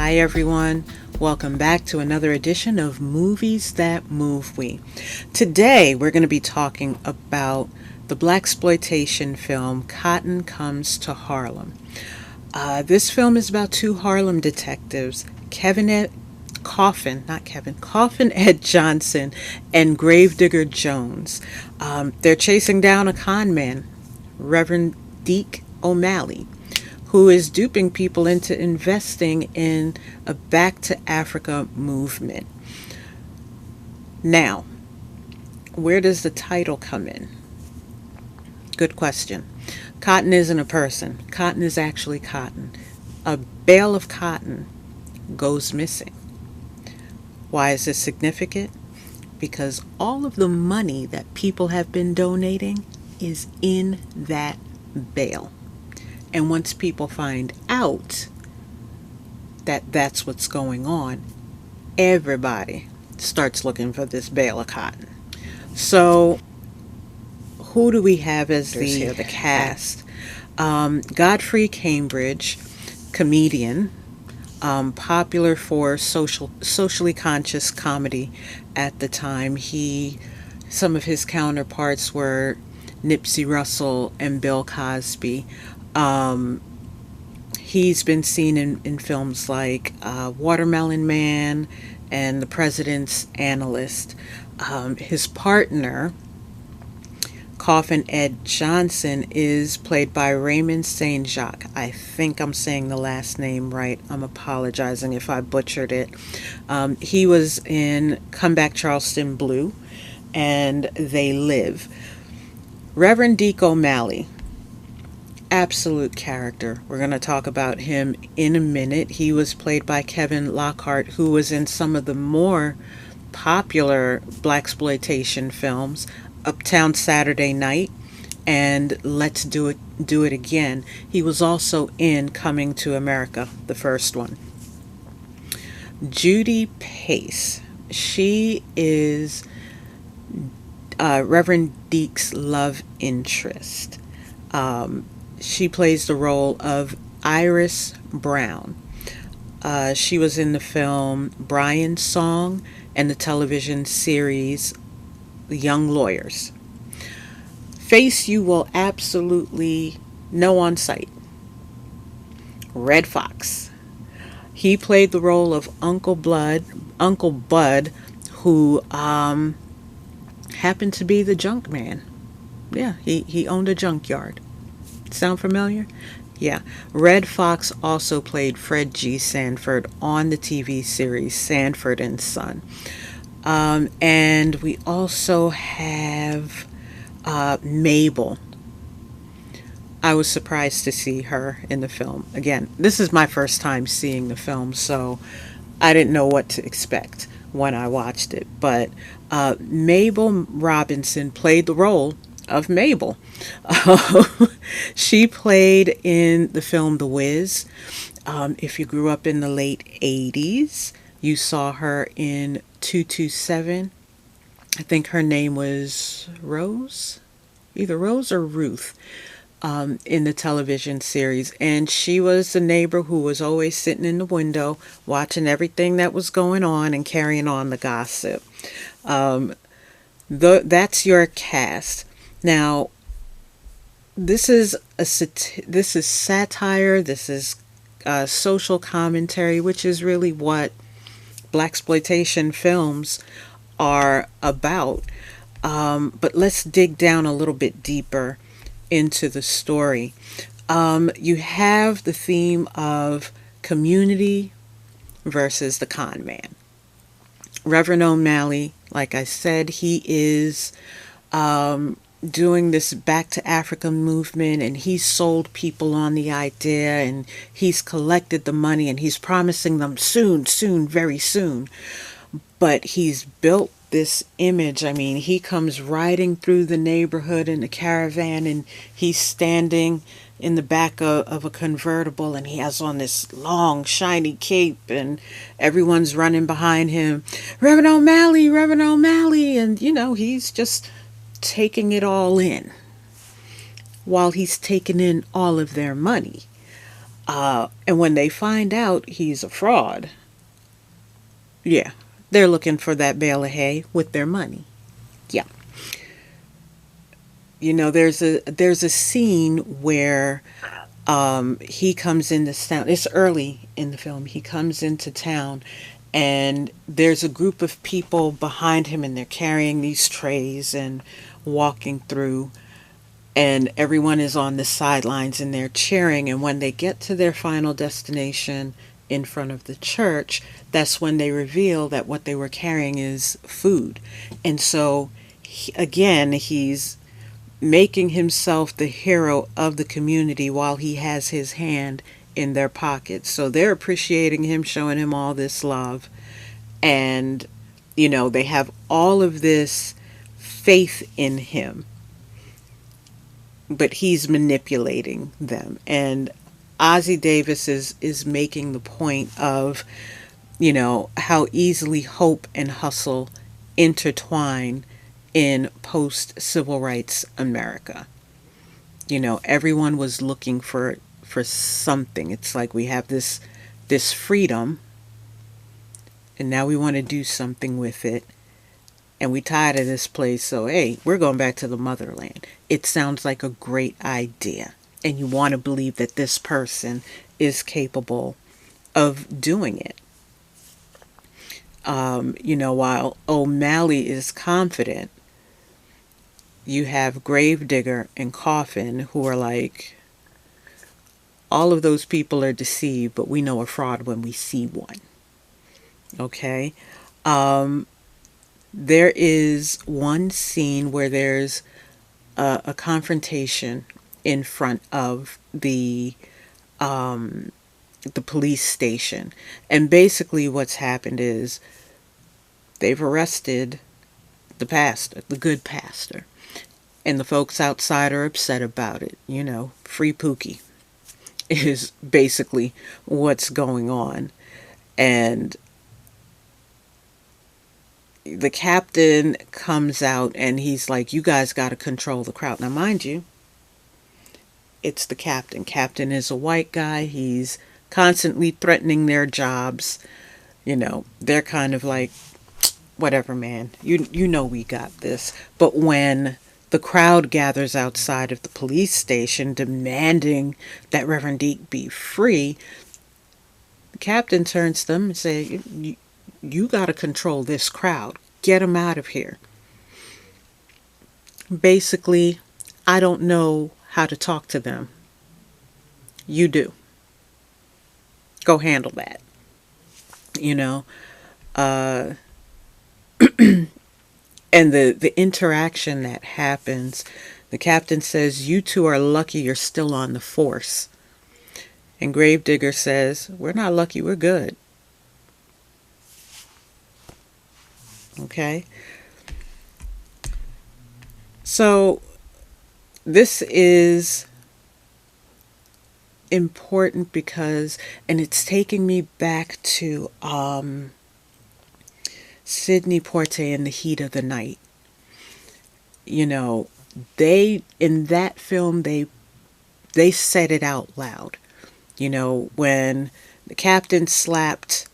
Hi everyone, welcome back to another edition of Movies That Move We. Today we're going to be talking about the Blaxploitation film Cotton Comes to Harlem. This film is about two Harlem detectives, Coffin Ed Johnson and Gravedigger Jones. They're chasing down a con man, Reverend Deke O'Malley, who is duping people into investing in a Back to Africa movement. Now, where does the title come in? Good question. Cotton isn't a person. Cotton is actually cotton. A bale of cotton goes missing. Why is this significant? Because all of the money that people have been donating is in that bale. And once people find out that that's what's going on, everybody starts looking for this bale of cotton. So, who do we have as the cast? Godfrey Cambridge, comedian, popular for socially conscious comedy at the time. Some of his counterparts were Nipsey Russell and Bill Cosby. He's been seen in films like Watermelon Man and The President's Analyst. His partner, Coffin Ed Johnson, is played by Raymond St. Jacques. I think I'm saying the last name right. I'm apologizing if I butchered it. He was in Come Back Charleston Blue and They Live. Reverend Deke O'Malley, absolute character. We're going to talk about him in a minute. He was played by Kevin Lockhart, who was in some of the more popular blaxploitation films, Uptown Saturday Night and Let's Do It Again. He was also in Coming to America, the first one. Judy Pace. She is Reverend Deke's love interest. She plays the role of Iris Brown. She was in the film Brian's Song and the television series The Young Lawyers. Face you will absolutely know on sight. Red Fox. He played the role of Uncle Bud, who happened to be the junk man. Yeah, he owned a junkyard. Sound familiar? Yeah. Red Fox also played Fred G. Sanford on the TV series Sanford and Son. And we also have Mabel. I was surprised to see her in the film. Again, this is my first time seeing the film, so I didn't know what to expect when I watched it. But Mabel Robinson played the role of Mabel. She played in the film The Wiz. If you grew up in the late 80s, you saw her in 227. I think her name was Rose, either Rose or Ruth, in the television series. And she was the neighbor who was always sitting in the window watching everything that was going on and carrying on the gossip. That's your cast. Now, this is satire. This is social commentary, which is really what blaxploitation films are about. But let's dig down a little bit deeper into the story. You have the theme of community versus the con man. Reverend O'Malley, like I said, he is doing this Back to Africa movement, and he's sold people on the idea, and he's collected the money, and he's promising them soon, very soon. But he's built this image. I mean, he comes riding through the neighborhood in a caravan, and he's standing in the back of a convertible, and he has on this long shiny cape, and everyone's running behind him, Reverend O'Malley, and he's just taking it all in while he's taking in all of their money. And when they find out he's a fraud, yeah, they're looking for that bale of hay with their money. Yeah. There's a scene where he comes into town. It's early in the film. He comes into town, and there's a group of people behind him, and they're carrying these trays and walking through, and everyone is on the sidelines and they're cheering. And when they get to their final destination in front of the church, that's when they reveal that what they were carrying is food. And so, again, he's making himself the hero of the community while he has his hand in their pockets. So they're appreciating him, showing him all this love. And, they have all of this faith in him, but he's manipulating them. And Ossie Davis is making the point of, how easily hope and hustle intertwine in post civil rights America. Everyone was looking for something. It's like we have this freedom, and now we want to do something with it, and we tired of this place, so hey, we're going back to the motherland. It sounds like a great idea, and you want to believe that this person is capable of doing it. While O'Malley is confident, you have Gravedigger and Coffin who are like, all of those people are deceived, but we know a fraud when we see one. Okay? There is one scene where there's a confrontation in front of the police station. And basically what's happened is they've arrested the pastor, the good pastor. And the folks outside are upset about it. Free Pookie is basically what's going on. And the captain comes out and he's like, you guys got to control the crowd. Now, mind you, it's the captain. Captain is a white guy. He's constantly threatening their jobs. They're kind of like, whatever, man. You know we got this. But when the crowd gathers outside of the police station demanding that Reverend Deke be free, the captain turns to them and says, you got to control this crowd. Get them out of here. Basically, I don't know how to talk to them. You do. Go handle that. And the interaction that happens, the captain says, you two are lucky you're still on the force. And Gravedigger says, we're not lucky, we're good. Okay? So, this is important because, and it's taking me back to Sidney Poitier in The Heat of the Night. They, in that film, they said it out loud. When the captain slapped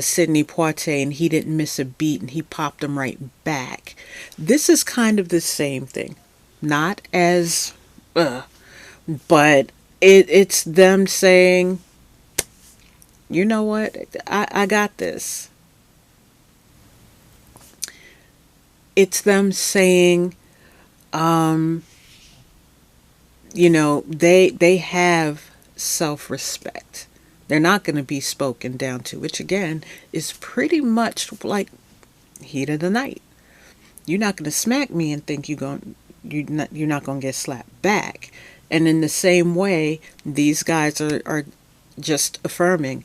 Sidney Poitier and he didn't miss a beat and he popped him right back. This is kind of the same thing. Not as, but it's them saying, you know what, I got this. It's them saying, they have self-respect. They're not going to be spoken down to, which again is pretty much like Heat of the Night. You're not going to smack me and think you're not going to get slapped back. And in the same way, these guys are just affirming,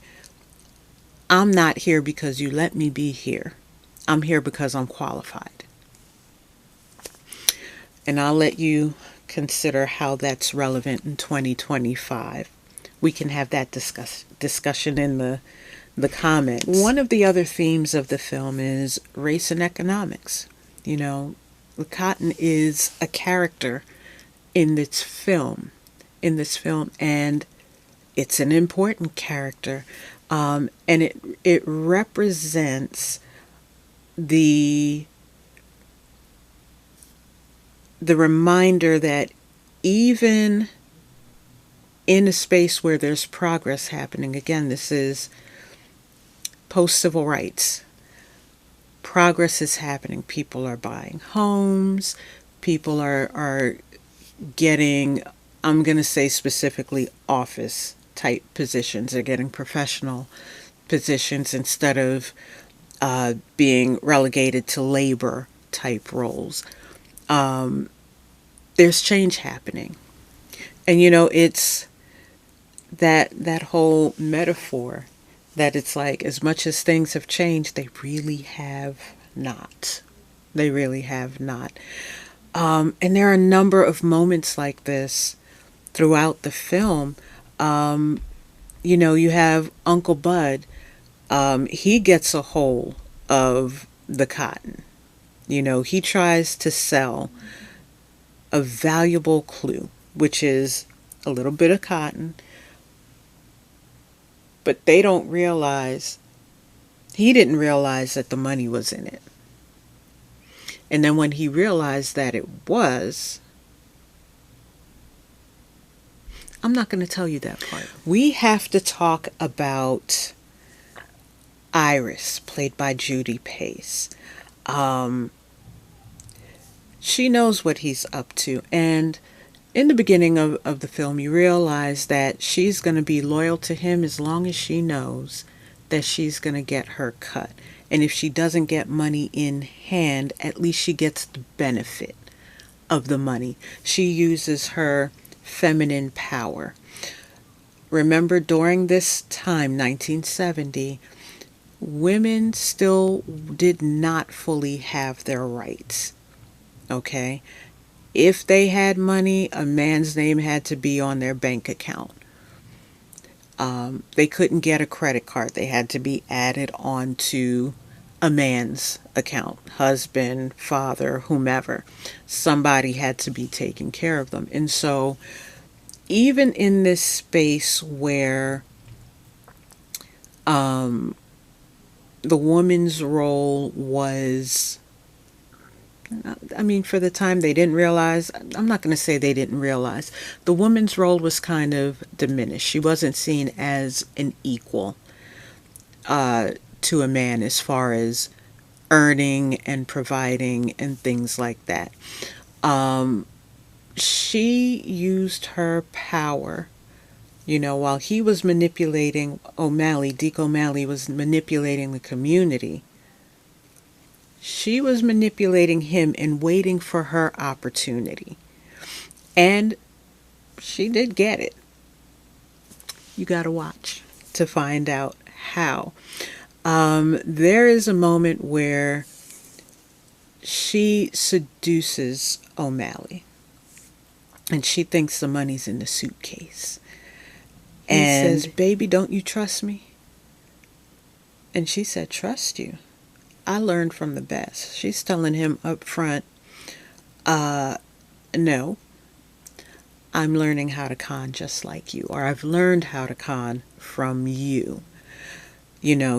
I'm not here because you let me be here. I'm here because I'm qualified. And I'll let you consider how that's relevant in 2025. We can have that discussion in the comments. One of the other themes of the film is race and economics. Cotton is a character in this film, and it's an important character, and it represents the the reminder that even in a space where there's progress happening, again, this is post civil rights, progress is happening. People are buying homes, people are getting, I'm going to say specifically, office type positions. They're getting professional positions instead of being relegated to labor type roles. There's change happening. And it's that whole metaphor that it's like, as much as things have changed, they really have not. They really have not. And there are a number of moments like this throughout the film. You have Uncle Bud. He gets a hold of the cotton. He tries to sell a valuable clue, which is a little bit of cotton, but they don't realize, he didn't realize that the money was in it. And then when he realized that it was, I'm not going to tell you that part. We have to talk about Iris, played by Judy Pace. She knows what he's up to. And in the beginning of the film, you realize that she's going to be loyal to him as long as she knows that she's going to get her cut. And if she doesn't get money in hand, at least she gets the benefit of the money. She uses her feminine power. Remember, during this time, 1970, women still did not fully have their rights. Okay? If they had money, a man's name had to be on their bank account. They couldn't get a credit card. They had to be added onto a man's account. Husband, father, whomever. Somebody had to be taking care of them. And so, even in this space where the woman's role was, for the time, they didn't realize, I'm not going to say they didn't realize, the woman's role was kind of diminished. She wasn't seen as an equal to a man as far as earning and providing and things like that. She used her power, while he was manipulating Deke O'Malley was manipulating the community. She was manipulating him and waiting for her opportunity. And she did get it. You got to watch to find out how. There is a moment where she seduces O'Malley. And she thinks the money's in the suitcase. And he says, "Baby, don't you trust me?" And she said, "Trust you? I learned from the best." She's telling him up front, no, I'm learning how to con just like you, or I've learned how to con from you.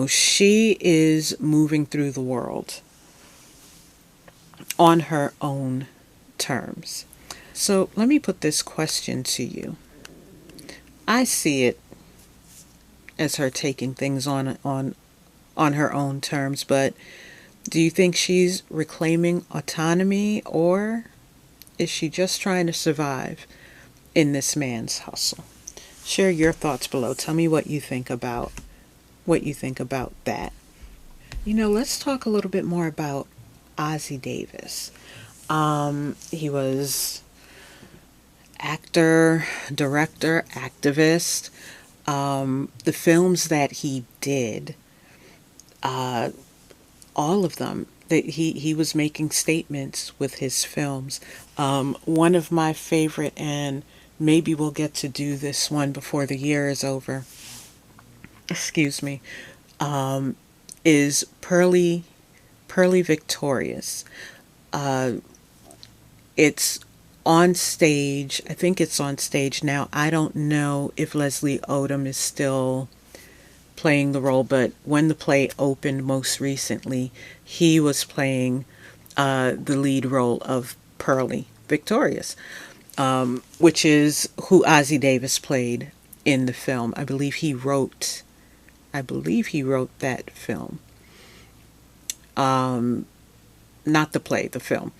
She is moving through the world on her own terms. So let me put this question to you. I see it as her taking things on her own terms, but do you think she's reclaiming autonomy, or is she just trying to survive in this man's hustle? Share your thoughts below. Tell me what you think about that. Let's talk a little bit more about Ossie Davis. He was actor, director, activist. The films that he did, all of them, that he was making statements with his films. One of my favorite, and maybe we'll get to do this one before the year is over, excuse me, is Pearly Victorious. It's on stage. I think it's on stage now. I don't know if Leslie Odom is still playing the role, but when the play opened most recently, he was playing the lead role of Pearlie Victorious, which is who Ossie Davis played in the film. I believe he wrote that film. Not the play, the film.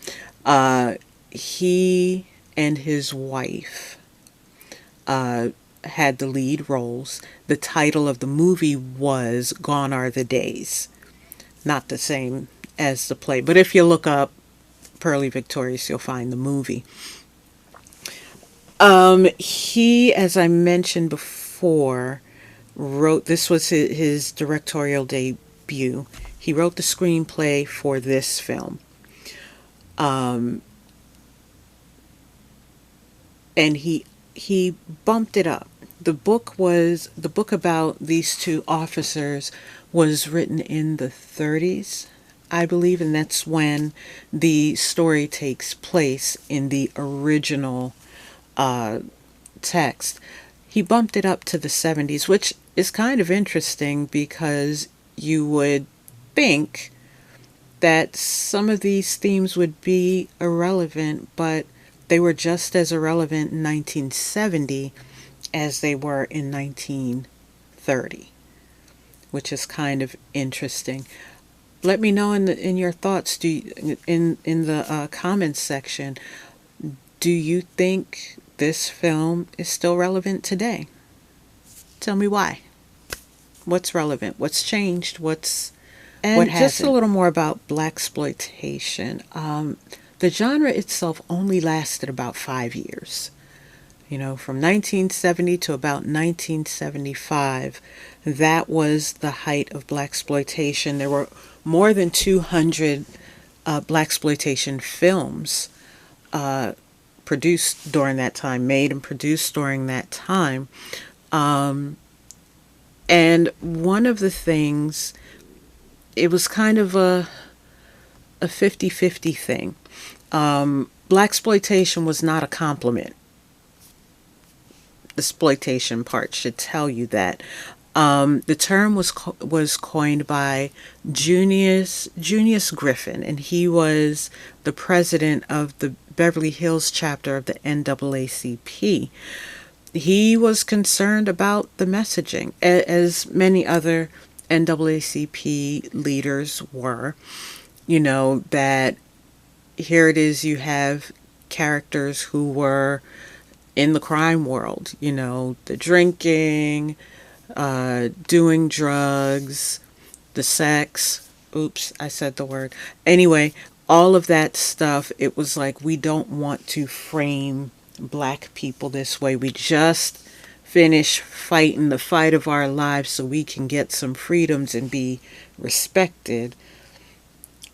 He and his wife had the lead roles. The title of the movie was Gone Are the Days. Not the same as the play, but if you look up Pearlie Victorious, you'll find the movie. He, as I mentioned before, wrote, this was his directorial debut. He wrote the screenplay for this film. And he bumped it up. The book about these two officers was written in the 30s, I believe, and that's when the story takes place in the original text. He bumped it up to the 70s, which is kind of interesting because you would think that some of these themes would be irrelevant, but they were just as irrelevant in 1970 as they were in 1930, which is kind of interesting. Let me know in your thoughts. In the comments section, do you think this film is still relevant today? Tell me why. What's relevant? What's changed? What hasn't? Just a little more about blaxploitation. The genre itself only lasted about 5 years. From 1970 to about 1975, that was the height of blaxploitation. There were more than 200 blaxploitation films produced during that time, made and produced during that time. And one of the things, it was kind of a 50-50 thing. Blaxploitation was not a compliment. The exploitation part should tell you that. The term was coined by Junius Griffin, and he was the president of the Beverly Hills chapter of the NAACP. He was concerned about the messaging, as many other NAACP leaders were. That here it is, you have characters who were in the crime world, the drinking, doing drugs, the sex. Oops, I said the word. Anyway, all of that stuff, it was like, we don't want to frame black people this way. We just finished fighting the fight of our lives so we can get some freedoms and be respected.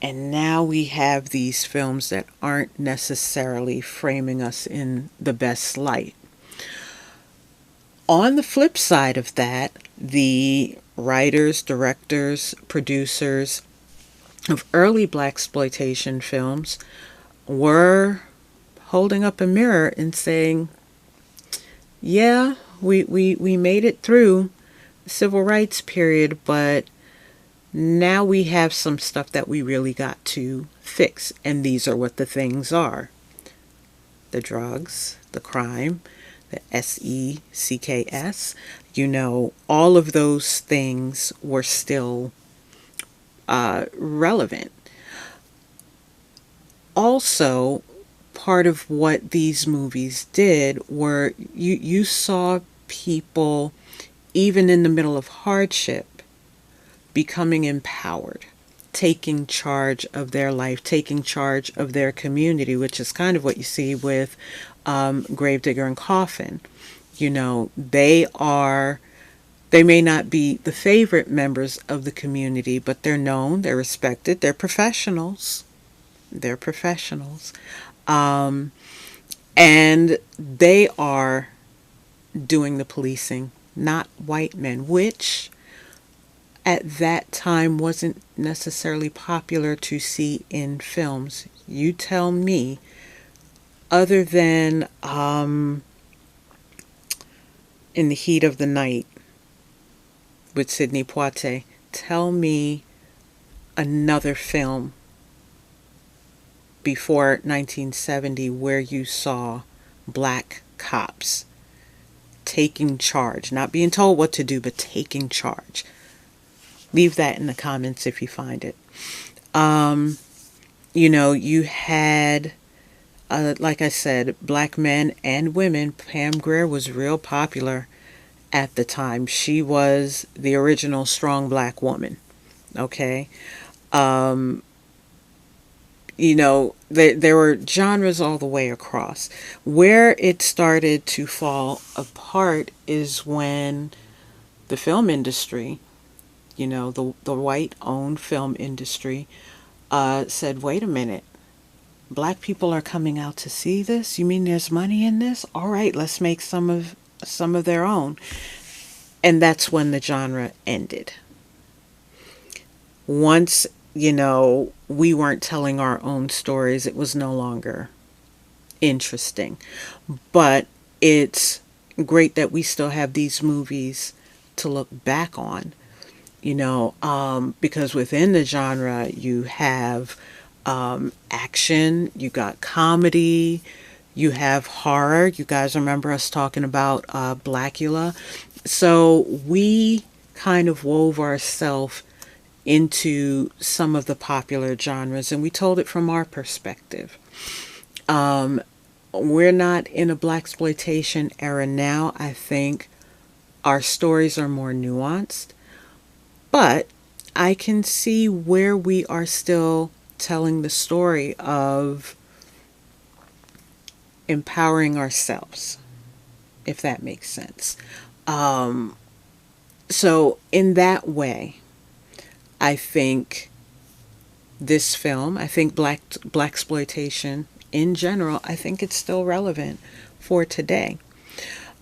And now we have these films that aren't necessarily framing us in the best light. On the flip side of that, the writers, directors, producers of early blaxploitation films were holding up a mirror and saying, yeah, we made it through the civil rights period, but now we have some stuff that we really got to fix. And these are what the things are. The drugs, the crime, the SECKS. All of those things were still relevant. Also, part of what these movies did were you saw people, even in the middle of hardship, becoming empowered, taking charge of their life, taking charge of their community, which is kind of what you see with Gravedigger and Coffin. They may not be the favorite members of the community, but they're known, they're respected, they're professionals. And they are doing the policing, not white men, which at that time wasn't necessarily popular to see in films. You tell me other than In the Heat of the Night with Sidney Poitier, tell me another film before 1970 where you saw black cops taking charge, not being told what to do, but taking charge. Leave that in the comments if you find it. You had, like I said, black men and women. Pam Grier was real popular at the time. She was the original strong black woman. Okay. There were genres all the way across. Where it started to fall apart is when the film industry, the white-owned film industry, said, wait a minute, black people are coming out to see this? You mean there's money in this? All right, let's make some of their own. And that's when the genre ended. Once, we weren't telling our own stories, it was no longer interesting. But it's great that we still have these movies to look back on, because within the genre you have action, you got comedy, you have horror. You guys remember us talking about Blackula? So we kind of wove ourselves into some of the popular genres, and we told it from our perspective. We're not in a blaxploitation era now. I think our stories are more nuanced, but I can see where we are still telling the story of empowering ourselves, if that makes sense. So in that way, I think this film, I think blaxploitation in general, I think it's still relevant for today.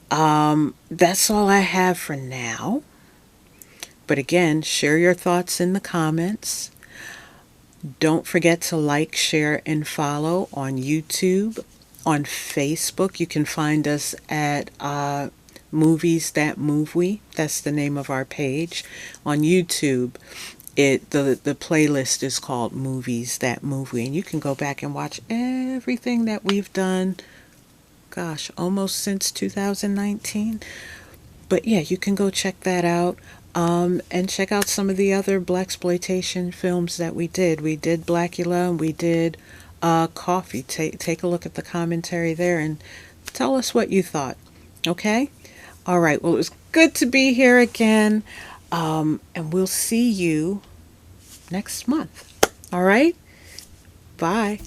That's all I have for now. But again, share your thoughts in the comments. Don't forget to like, share, and follow on YouTube. On Facebook, you can find us at Movies That Move We. That's the name of our page. On YouTube, the playlist is called Movies That Move We, and you can go back and watch everything that we've done, gosh, almost since 2019. But yeah, you can go check that out, and check out some of the other blaxploitation films that we did. We did Blackula, and we did Coffee. Take a look at the commentary there and tell us what you thought. Okay? All right. Well, it was good to be here again, and we'll see you next month. All right? Bye.